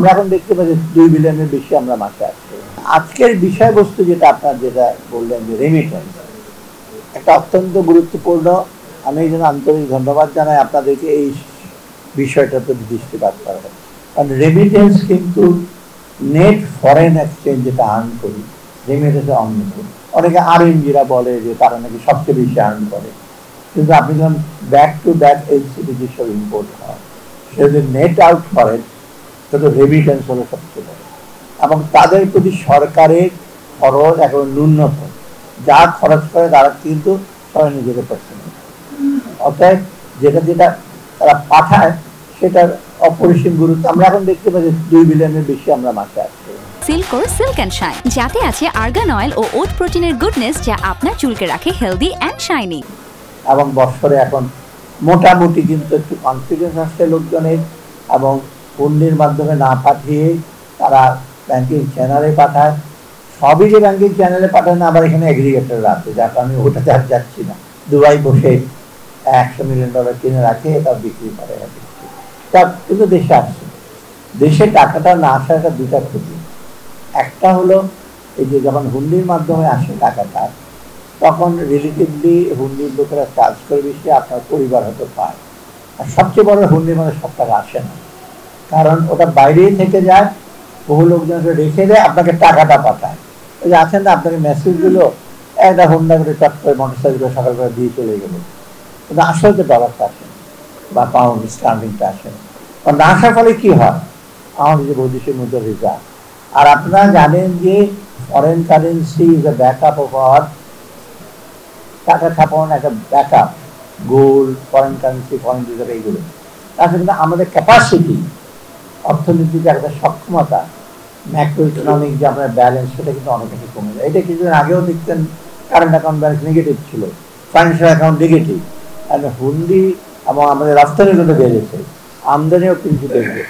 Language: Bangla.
আমরা এখন দেখতে পাচ্ছি 2 বিলিয়নের বেশি আমরা মাসে আসছি। আজকের বিষয়বস্তু যেটা আপনার যেটা বললেন যে রেমিটেন্স, একটা অত্যন্ত গুরুত্বপূর্ণ। আমি এই জন্য আন্তরিক ধন্যবাদ জানাই আপনাদেরকে এই বিষয়টাতে দৃষ্টিপাত করার। কারণ রেমিটেন্স কিন্তু নেট ফরেন এক্সচেঞ্জ যেটা আর্ন করি, রেমিটেন্সে অন্যতম। অনেকে আরএমজিরা বলে যে তারা নাকি সবচেয়ে বেশি আর্ন করে, কিন্তু আপনি যখন ব্যাক টু ব্যাক এলসিডি যেসব ইম্পোর্ট হয় সে যদি নেট আউট করেন সেটা রেমিটেন্স হলো সবচেয়ে বড়। এবং তাদের প্রতি সরকারের খরচ এখন ন্যূনতম, যা খরচ করে তারা কিন্তু সবাই নিজেকে পারছে না। অর্থাৎ যেটা যেটা তারা পাঠায় সেটার অপরিসীম গুরুত্ব। আমরা এখন দেখতে পাচ্ছি 2 বিলিয়নের বেশি আমরা মাসে আসছি। সিল্কোর সিল্ক অ্যান্ড শাইন, যাতে আছে আর্গান অয়েল ও ওট প্রোটিনের গুডনেস, যা আপনার চুলকে রাখে হেলদি অ্যান্ড শাইনি। এবং বছরে এখন মোটামুটি কিন্তু একটু কনফিডেন্স আসছে লোকজনের, এবং হুন্ডির মাধ্যমে না পাঠিয়ে তারা ব্যাংকিং চ্যানেলে পাঠায়। সবই যে ব্যাংকিং চ্যানেলে পাঠায় না, আবার এখানে এগ্রিগেটররা আছে, যার কারণে ওটাতে আর যাচ্ছি না। দুবাই বসে $100 মিলিয়ন কিনে রাখে, তার বিক্রি করে। তা কিন্তু দেশে আসছে, দেশে টাকাটা না আসার একটা দুটা ক্ষতি। একটা হলো এই যে যখন হুন্ডির মাধ্যমে আসে টাকাটা, তখন রিলেটিভলি হুন্ডির লোকেরা চার্জ করে বেশি, আপনার পরিবার হয়তো পায়। আর সবচেয়ে বড় হুন্ডির মধ্যে সব টাকা আসে না, কারণ ওটা বাইরেই থেকে যায়, বহু লোকজন রেখে দেয়, আপনাকে টাকাটা পাঠায়। ওই যে আছেন না, আপনাকে মেসেজ দিল, একটা হুন্ডা করে চট করে মোটরসাইকেল করে সকাল করে দিয়ে চলে গেল, কিন্তু আসলে তো ডলারটা আসে না, বা পাউন্ড স্টার্লিংটা আসে না। না আসার ফলে কি হয়, আমাদের যে বৈদেশিক মুদ্রা রিজার্ভ। আর আপনারা জানেন যে foreign currency is a backup of our, টাকা ছাপানোর একটা backup, gold, foreign currency, foreign reserve, এইগুলো। তাছাড়া কিন্তু আমাদের ক্যাপাসিটি, অর্থনীতিতে একটা সক্ষমতা, ম্যাক্রো ইকোনমিক যে আপনার ব্যালেন্স, সেটা কিন্তু অনেকটাই কমে যায়। এটা কিছুদিন আগেও দেখতেন কারেন্ট অ্যাকাউন্ট ব্যালেন্স নেগেটিভ ছিল, ফাইন্যান্সিয়াল অ্যাকাউন্ট নেগেটিভ। আর হুন্ডি এবং আমাদের রপ্তানিগুলো বেড়েছে, আমদানিও কিন্তু বেড়েছে।